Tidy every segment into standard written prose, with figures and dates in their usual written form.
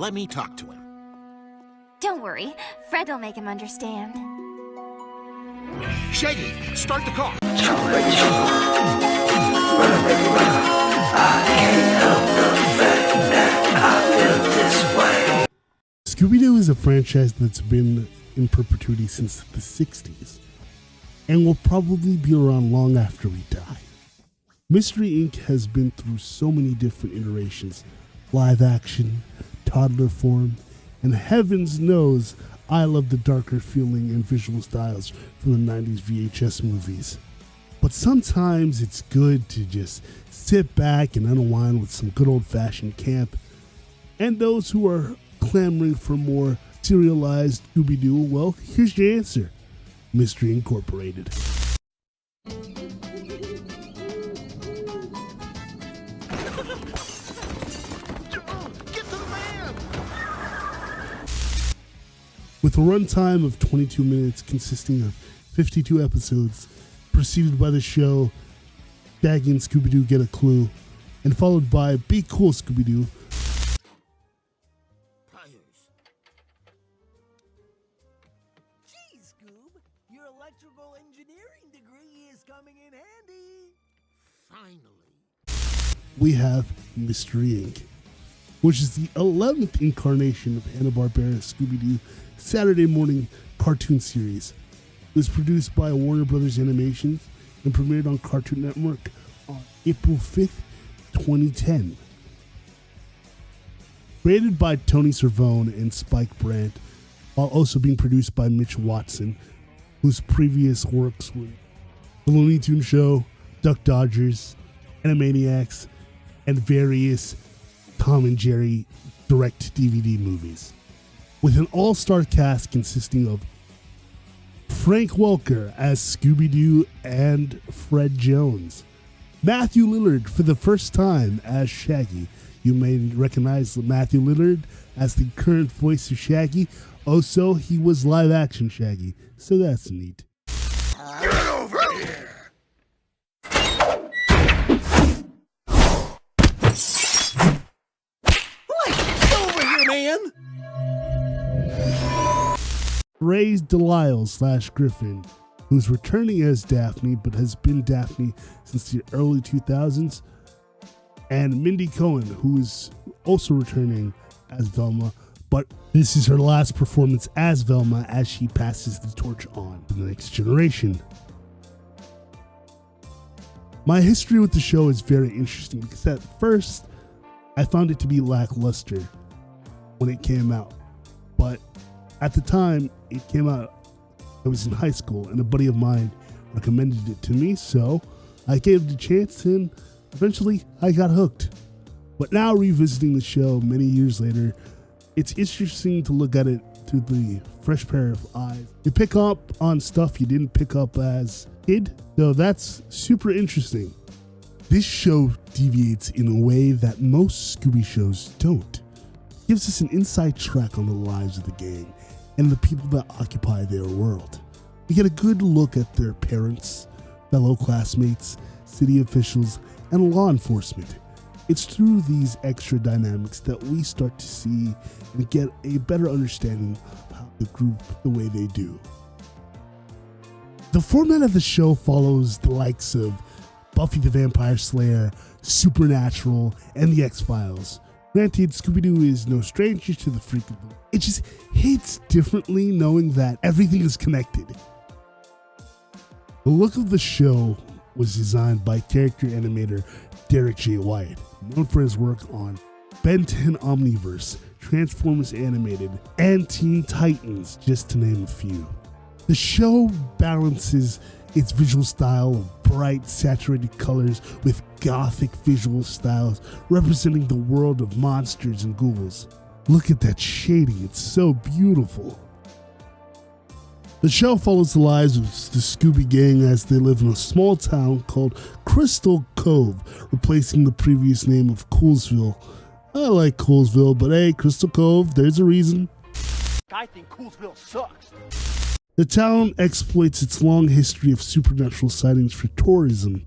Let me talk to him. Don't worry, Fred will make him understand. Shaggy, start the car. Scooby-Doo is a franchise that's been in perpetuity since the 60s and will probably be around long after we die. Mystery Inc. has been through so many different iterations, live action, toddler form, and heavens knows I love the darker feeling and visual styles from the 90s VHS movies. But sometimes it's good to just sit back and unwind with some good old-fashioned camp. And those who are clamoring for more serialized Scooby-Doo, well, here's your answer. Mystery Incorporated. With a runtime of 22 minutes consisting of 52 episodes, preceded by the show Shaggy and Scooby-Doo Get a Clue, and followed by Be Cool Scooby-Doo. Gee, Scoob, your electrical engineering degree is coming in handy. Finally. We have Mystery Inc., which is the 11th incarnation of Hanna-Barbera Scooby-Doo Saturday morning cartoon series. It was produced by Warner Brothers Animations and premiered on Cartoon Network on April 5th, 2010. Created by Tony Cervone and Spike Brandt, while also being produced by Mitch Watson, whose previous works were The Looney Tunes Show, Duck Dodgers, Animaniacs, and various Tom and Jerry direct DVD movies. With an all-star cast consisting of Frank Welker as Scooby-Doo and Fred Jones, Matthew Lillard for the first time as Shaggy. You may recognize Matthew Lillard as the current voice of Shaggy. Also, he was live-action Shaggy, so that's neat. Get over here! Get over here, man! Ray Delisle / Griffin, who's returning as Daphne but has been Daphne since the early 2000s, and Mindy Cohen, who is also returning as Velma, but this is her last performance as Velma as she passes the torch on to the next generation. My history with the show is very interesting because at first I found it to be lackluster when it came out, but at the time it came out, I was in high school and a buddy of mine recommended it to me, so I gave it a chance and eventually I got hooked. But now revisiting the show many years later, it's interesting to look at it through the fresh pair of eyes. You pick up on stuff you didn't pick up as a kid, so that's super interesting. This show deviates in a way that most Scooby shows don't. It gives us an inside track on the lives of the gang and the people that occupy their world. We get a good look at their parents, fellow classmates, city officials, and law enforcement. It's through these extra dynamics that we start to see and get a better understanding of how the group the way they do. The format of the show follows the likes of Buffy the Vampire Slayer, Supernatural, and The X-Files. Granted, Scooby-Doo is no stranger to the freak of the... It just hits differently knowing that everything is connected. The look of the show was designed by character animator Derek J. Wyatt, known for his work on Ben 10 Omniverse, Transformers Animated, and Teen Titans, just to name a few. The show balances its visual style of bright, saturated colors with gothic visual styles representing the world of monsters and ghouls. Look at that shading, it's so beautiful. The show follows the lives of the Scooby Gang as they live in a small town called Crystal Cove, replacing the previous name of Coolsville. I like Coolsville, but hey, Crystal Cove, there's a reason. I think Coolsville sucks. The town exploits its long history of supernatural sightings for tourism,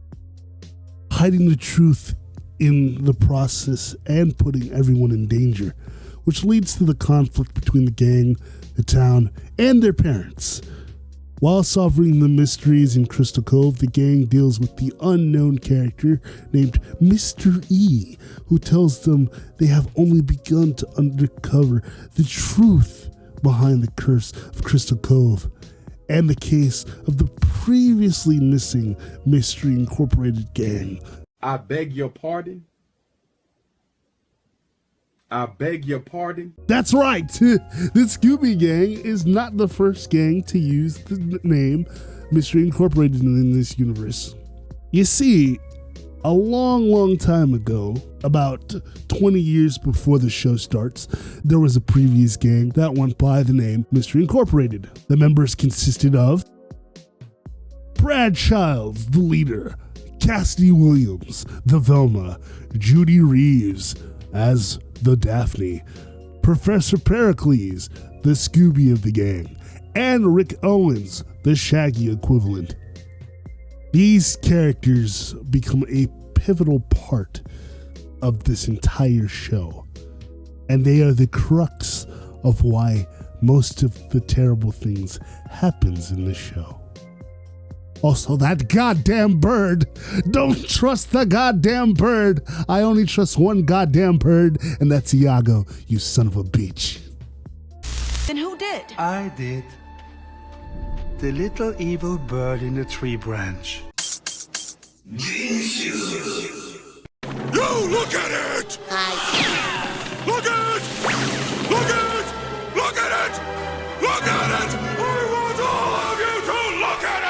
hiding the truth in the process and putting everyone in danger. which leads to the conflict between the gang, the town, and their parents. While solving the mysteries in Crystal Cove, the gang deals with the unknown character named Mr. E, who tells them they have only begun to uncover the truth behind the curse of Crystal Cove and the case of the previously missing Mystery Incorporated gang. I beg your pardon? I beg your pardon? That's right! The Scooby Gang is not the first gang to use the name Mystery Incorporated in this universe. You see, a long time ago, about 20 years before the show starts, there was a previous gang that went by the name Mystery Incorporated. The members consisted of Brad Childs, the leader, Cassidy Williams, the Velma, Judy Reeves as the Daphne, Professor Pericles, the Scooby of the gang, and Rick Owens, the Shaggy equivalent. These characters become a pivotal part of this entire show, and they are the crux of why most of the terrible things happens in this show. Also, that goddamn bird. Don't trust the goddamn bird. I only trust one goddamn bird, and that's Iago, you son of a bitch. Then who did? I did. The little evil bird in the tree branch. You look at it! Look at it! Look at it! Look at it! Look at it! I want all of you to look at it!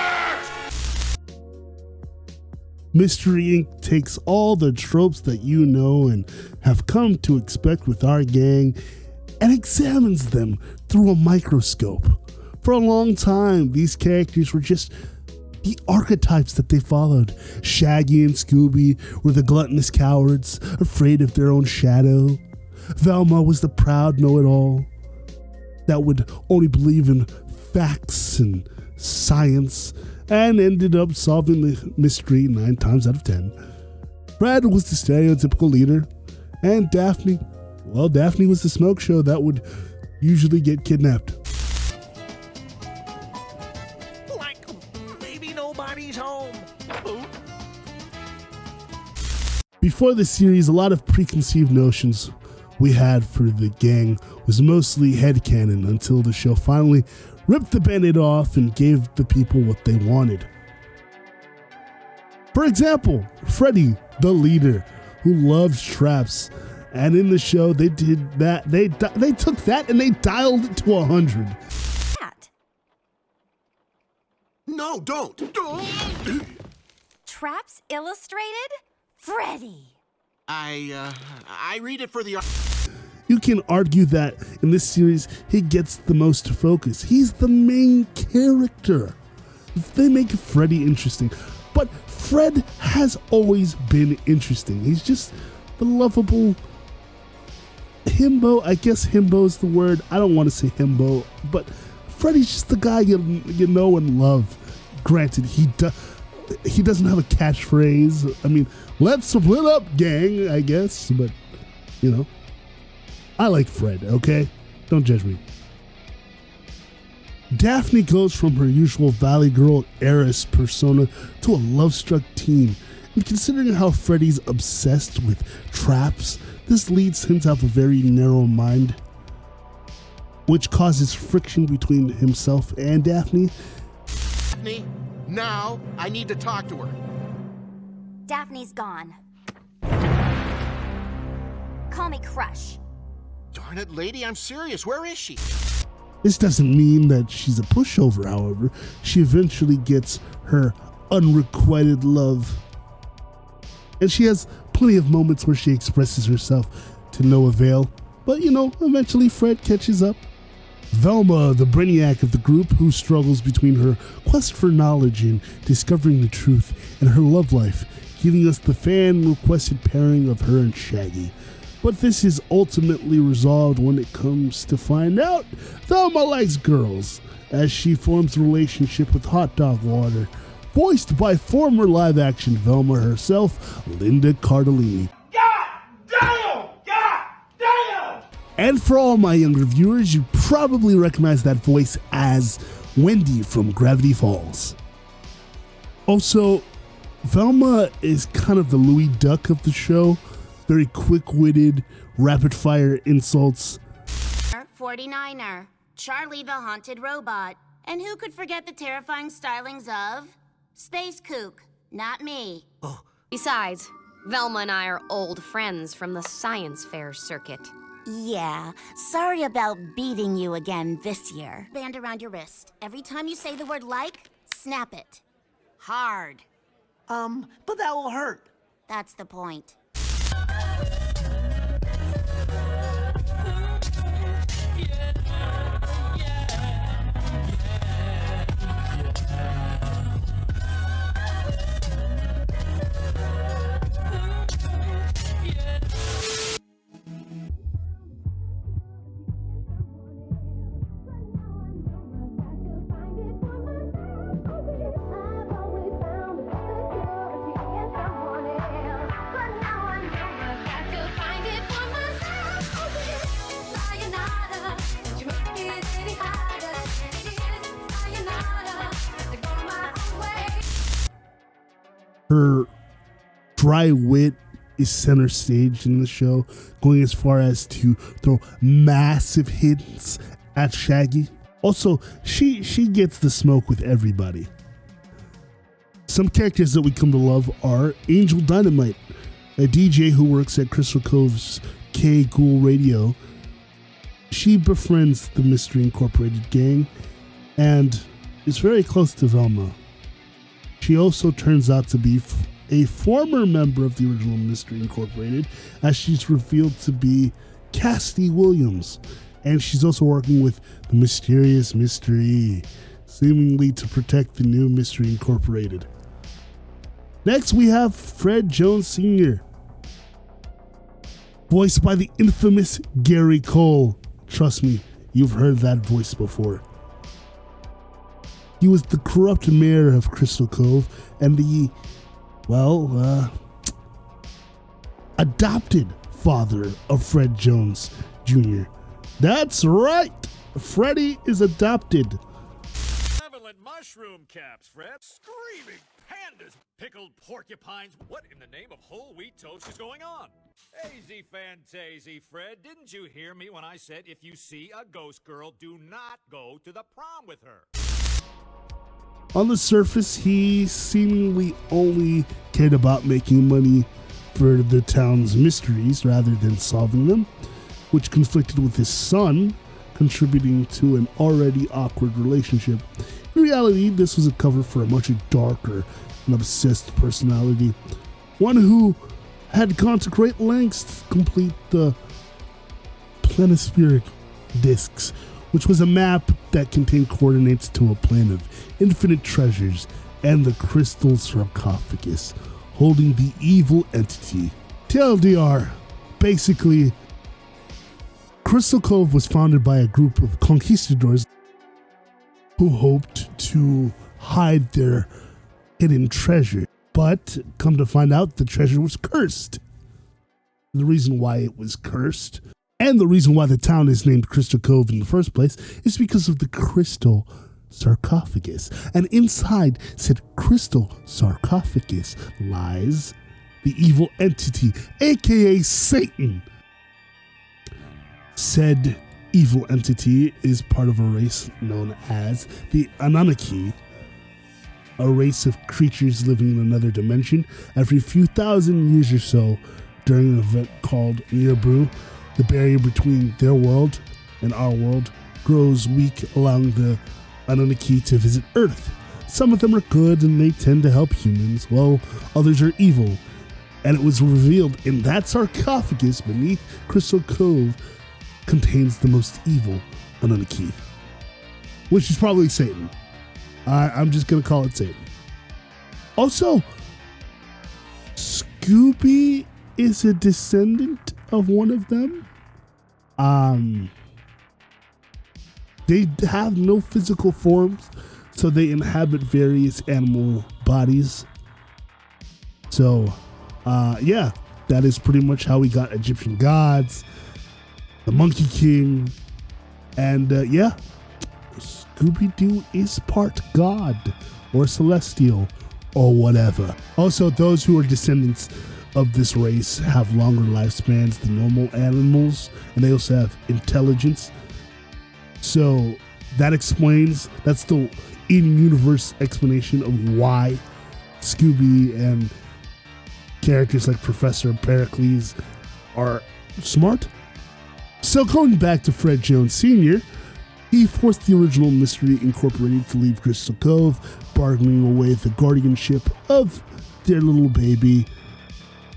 Mystery Inc. takes all the tropes that you know and have come to expect with our gang and examines them through a microscope. For a long time, these characters were just the archetypes that they followed. Shaggy and Scooby were the gluttonous cowards, afraid of their own shadow. Velma was the proud know-it-all that would only believe in facts and science, and ended up solving the mystery 9 times out of 10. Brad was the stereotypical leader, and Daphne was the smoke show that would usually get kidnapped. Like, maybe nobody's home. Before the series, a lot of preconceived notions we had for the gang was mostly headcanon until the show finally ripped the band-aid off and gave the people what they wanted. For example, Freddy, the leader, who loves traps, and in the show they did that. They took that and they dialed it to 100. Cat. No, don't! Traps Illustrated? Freddy. I read it for the... You can argue that in this series, he gets the most focus. He's the main character. They make Freddy interesting. But Fred has always been interesting. He's just the lovable himbo. I guess himbo is the word. I don't want to say himbo, but Freddy's just the guy you know and love. Granted, he doesn't have a catchphrase. I mean, let's split up, gang, I guess. But, you know. I like Fred, okay? Don't judge me. Daphne goes from her usual Valley Girl heiress persona to a love-struck teen. And considering how Freddy's obsessed with traps, this leads him to have a very narrow mind, which causes friction between himself and Daphne. Daphne, now I need to talk to her. Daphne's gone. Call me Crush. Darn it, lady, I'm serious. Where is she? This doesn't mean that she's a pushover, however. She eventually gets her unrequited love. And she has plenty of moments where she expresses herself to no avail. But, you know, eventually Fred catches up. Velma, the brainiac of the group, who struggles between her quest for knowledge and discovering the truth, and her love life, giving us the fan-requested pairing of her and Shaggy. But this is ultimately resolved when it comes to find out Velma likes girls, as she forms a relationship with Hot Dog Water, voiced by former live-action Velma herself, Linda Cardellini. God damn! God damn! And for all my younger viewers, you probably recognize that voice as Wendy from Gravity Falls. Also, Velma is kind of the Louis Duck of the show. Very quick-witted, rapid-fire insults. 49er, Charlie the Haunted Robot. And who could forget the terrifying stylings of Space Kook? Not me. Besides, Velma and I are old friends from the science fair circuit. Yeah, sorry about beating you again this year. Band around your wrist. Every time you say the word like, snap it. Hard. But that will hurt. That's the point. Her dry wit is center stage in the show, going as far as to throw massive hits at Shaggy. Also, she gets the smoke with everybody. Some characters that we come to love are Angel Dynamite, a DJ who works at Crystal Cove's K-Ghoul Radio. She befriends the Mystery Incorporated gang and is very close to Velma. She also turns out to be a former member of the original Mystery Incorporated, as she's revealed to be Cassidy Williams. And she's also working with the mysterious Mystery, seemingly to protect the new Mystery Incorporated. Next, we have Fred Jones Sr., voiced by the infamous Gary Cole. Trust me, you've heard that voice before. He was the corrupt mayor of Crystal Cove and the, adopted father of Fred Jones Jr. That's right, Freddy is adopted. Benevolent mushroom caps, Fred. Screaming pandas. Pickled porcupines. What in the name of whole wheat toast is going on? Easy fantasy, Fred. Didn't you hear me when I said if you see a ghost girl, do not go to the prom with her? On the surface, he seemingly only cared about making money for the town's mysteries rather than solving them, which conflicted with his son, contributing to an already awkward relationship. In reality, this was a cover for a much darker and obsessed personality, one who had gone to great lengths to complete the planispheric discs, which was a map that contained coordinates to a plane of infinite treasures and the crystal sarcophagus holding the evil entity. TLDR, basically, Crystal Cove was founded by a group of conquistadors who hoped to hide their hidden treasure, but come to find out the treasure was cursed. The reason why it was cursed, and the reason why the town is named Crystal Cove in the first place, is because of the crystal sarcophagus. And inside said crystal sarcophagus lies the evil entity, aka Satan. Said evil entity is part of a race known as the Anunnaki, a race of creatures living in another dimension. Every few thousand years or so, during an event called Nibiru, the barrier between their world and our world grows weak, allowing the Anunnaki to visit Earth. Some of them are good and they tend to help humans, while others are evil. And it was revealed in that sarcophagus beneath Crystal Cove contains the most evil Anunnaki, which is probably Satan. I'm just gonna call it Satan. Also, Scooby is a descendant of one of them. They have no physical forms, so they inhabit various animal bodies. So, yeah, that is pretty much how we got Egyptian gods the Monkey King, and yeah, Scooby-Doo is part god or celestial or whatever. Also, those who are descendants of this race have longer lifespans than normal animals, and they also have intelligence. So that's the in-universe explanation of why Scooby and characters like Professor Pericles are smart. So going back to Fred Jones Sr., he forced the original Mystery Incorporated to leave Crystal Cove, bargaining away the guardianship of their little baby,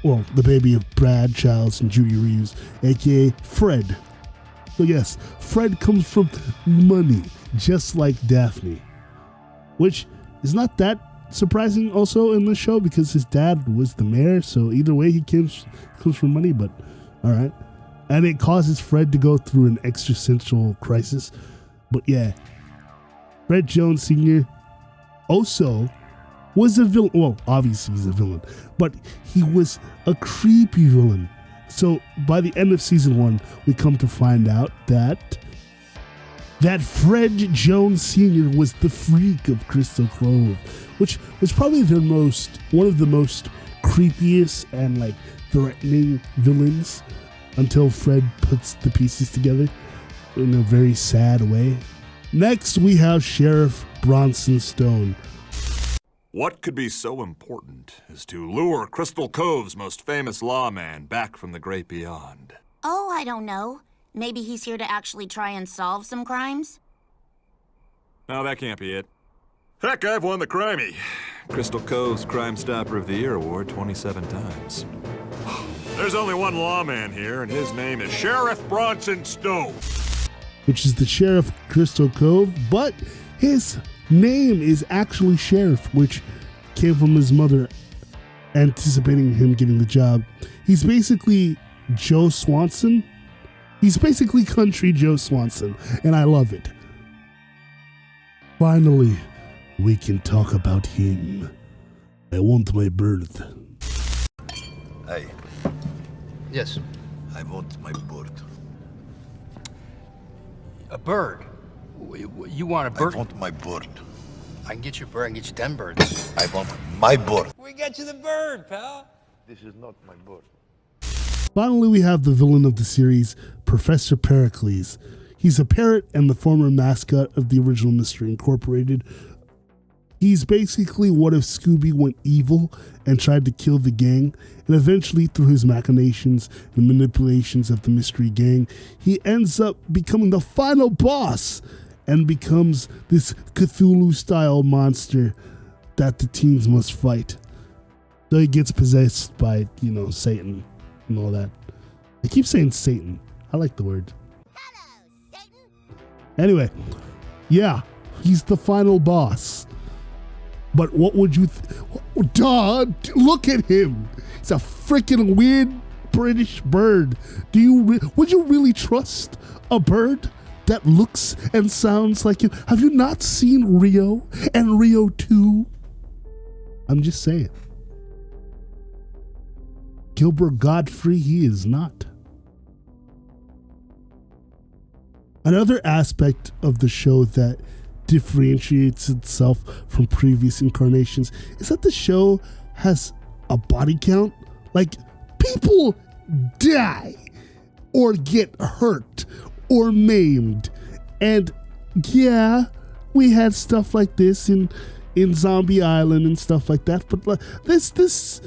well, the baby of Brad Childs and Judy Reeves, aka Fred. So yes, Fred comes from money, just like Daphne, which is not that surprising also in the show because his dad was the mayor, so either way he comes from money, but alright. And it causes Fred to go through an existential crisis. But yeah, Fred Jones Sr. also was a villain. Well, obviously he's a villain, but he was a creepy villain. So by the end of season 1, we come to find out that Fred Jones Sr. was the freak of Crystal Cove, which was probably one of the most creepiest and like threatening villains until Fred puts the pieces together in a very sad way. Next, we have Sheriff Bronson Stone. What could be so important as to lure Crystal Cove's most famous lawman back from the great beyond? Oh, I don't know. Maybe he's here to actually try and solve some crimes? No, that can't be it. Heck, I've won the Crimey, Crystal Cove's Crime Stopper of the Year award 27 times. There's only one lawman here, and his name is Sheriff Bronson Stone. Which is the Sheriff of Crystal Cove, but his name is actually Sheriff, which came from his mother anticipating him getting the job. He's basically Joe Swanson. He's basically country Joe Swanson, and I love it. Finally, we can talk about him. I want my bird. Hey. Yes. I want my bird. A bird? You want a bird? I want my bird. I can get you a bird. I can get you 10 birds. I want my bird. We got you the bird, pal. This is not my bird. Finally, we have the villain of the series, Professor Pericles. He's a parrot and the former mascot of the original Mystery Incorporated. He's basically what if Scooby went evil and tried to kill the gang, and eventually through his machinations and manipulations of the mystery gang, he ends up becoming the final boss and becomes this Cthulhu-style monster that the teens must fight. So he gets possessed by, Satan and all that. I keep saying Satan. I like the word. Hello, Satan. Anyway, yeah, he's the final boss. But what would you... Duh! Look at him! He's a freaking weird British bird. Would you really trust a bird that looks and sounds like him? Have you not seen Rio and Rio 2? I'm just saying. Gilbert Godfrey, he is not. Another aspect of the show that differentiates itself from previous incarnations is that the show has a body count. Like, people die or get hurt or maimed. And yeah, we had stuff like this in Zombie Island and stuff like that, but this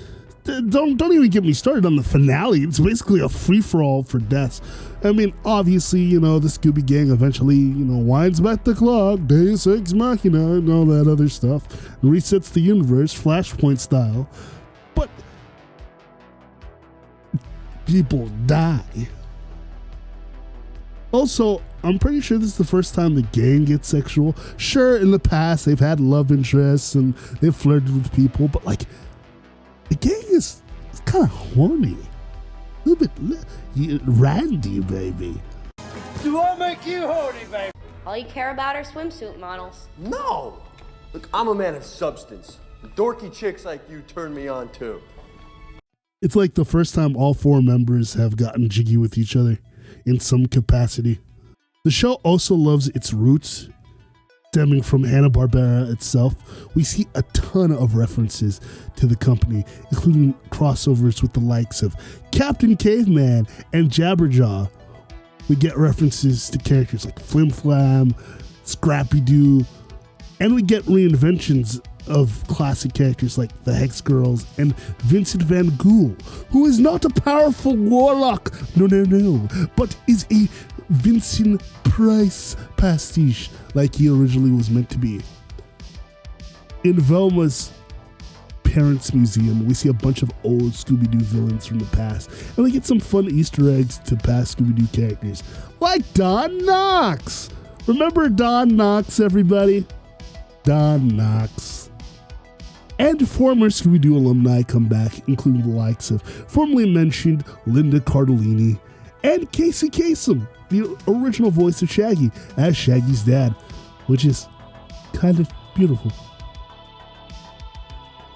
don't even get me started on the finale. It's basically a free-for-all for deaths. I mean, obviously, the Scooby Gang eventually, winds back the clock, Deus Ex Machina, and all that other stuff, resets the universe, Flashpoint style. But people die. Also, I'm pretty sure this is the first time the gang gets sexual. Sure, in the past, they've had love interests and they've flirted with people, but the gang is kind of horny. A little bit randy, baby. Do I make you horny, baby? All you care about are swimsuit models. No! Look, I'm a man of substance. Dorky chicks like you turn me on too. It's like the first time all 4 members have gotten jiggy with each other. in some capacity. The show also loves its roots, stemming from Hanna-Barbera itself. We see a ton of references to the company, including crossovers with the likes of Captain Caveman and Jabberjaw. We get references to characters like Flim Flam, Scrappy-Doo, and we get reinventions of classic characters like the Hex Girls and Vincent Van Ghoul, who is not a powerful warlock, no, but is a Vincent Price pastiche like he originally was meant to be. In Velma's Parents Museum, we see a bunch of old Scooby-Doo villains from the past, and we get some fun Easter eggs to past Scooby-Doo characters, like Don Knotts! Remember Don Knotts, everybody? Don Knotts. And former Scooby-Doo alumni come back, including the likes of formerly mentioned Linda Cardellini and Casey Kasem, the original voice of Shaggy, as Shaggy's dad, which is kind of beautiful.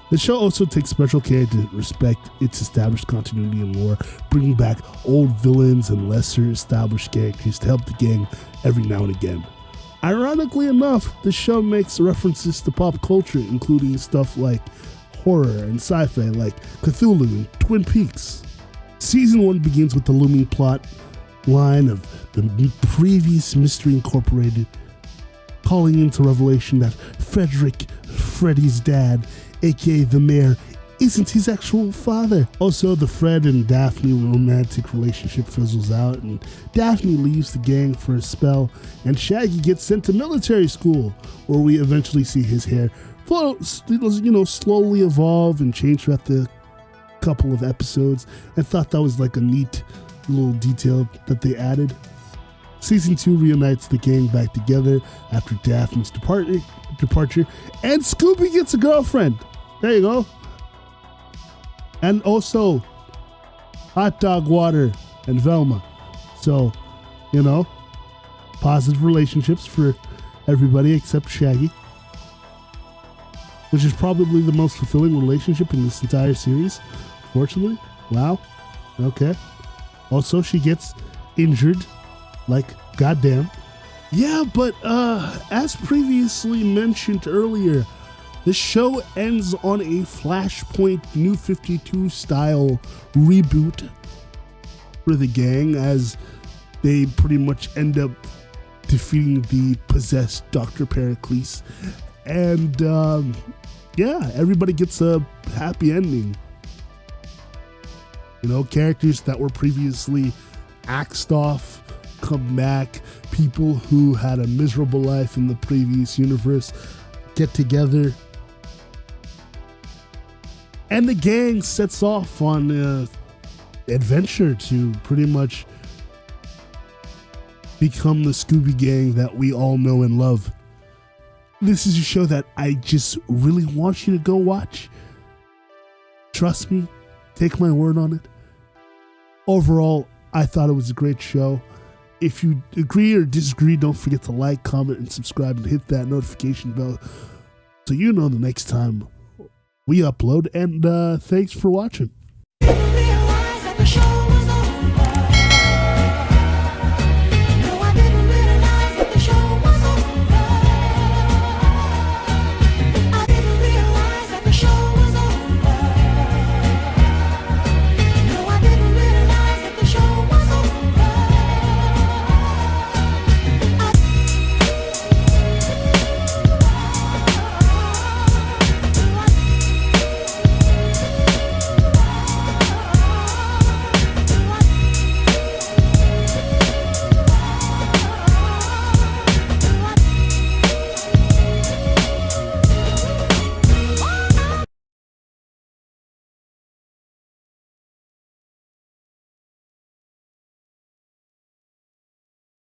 The show also takes special care to respect its established continuity and lore, bringing back old villains and lesser established characters to help the gang every now and again. Ironically enough, the show makes references to pop culture, including stuff like horror and sci-fi like Cthulhu and Twin Peaks. Season 1 begins with the looming plot line of the previous Mystery Incorporated calling into revelation that Freddy's dad, aka the mayor, isn't his actual father. Also, the Fred and Daphne romantic relationship fizzles out, and Daphne leaves the gang for a spell, and Shaggy gets sent to military school, where we eventually see his hair slowly evolve and change throughout the couple of episodes. I thought that was like a neat little detail that they added. Season 2 reunites the gang back together after Daphne's departure, and Scooby gets a girlfriend. There you go. And also, Hot Dog Water and Velma. So, positive relationships for everybody except Shaggy, which is probably the most fulfilling relationship in this entire series, fortunately. Wow. Okay. Also, she gets injured, like goddamn. Yeah, but as previously mentioned earlier, the show ends on a Flashpoint New 52 style reboot for the gang, as they pretty much end up defeating the possessed Dr. Pericles. And everybody gets a happy ending. Characters that were previously axed off come back. People who had a miserable life in the previous universe get together. And the gang sets off on an adventure to pretty much become the Scooby Gang that we all know and love. This is a show that I just really want you to go watch. Trust me, take my word on it. Overall, I thought it was a great show. If you agree or disagree, don't forget to like, comment, and subscribe, and hit that notification bell so you know the next time we upload. And thanks for watching.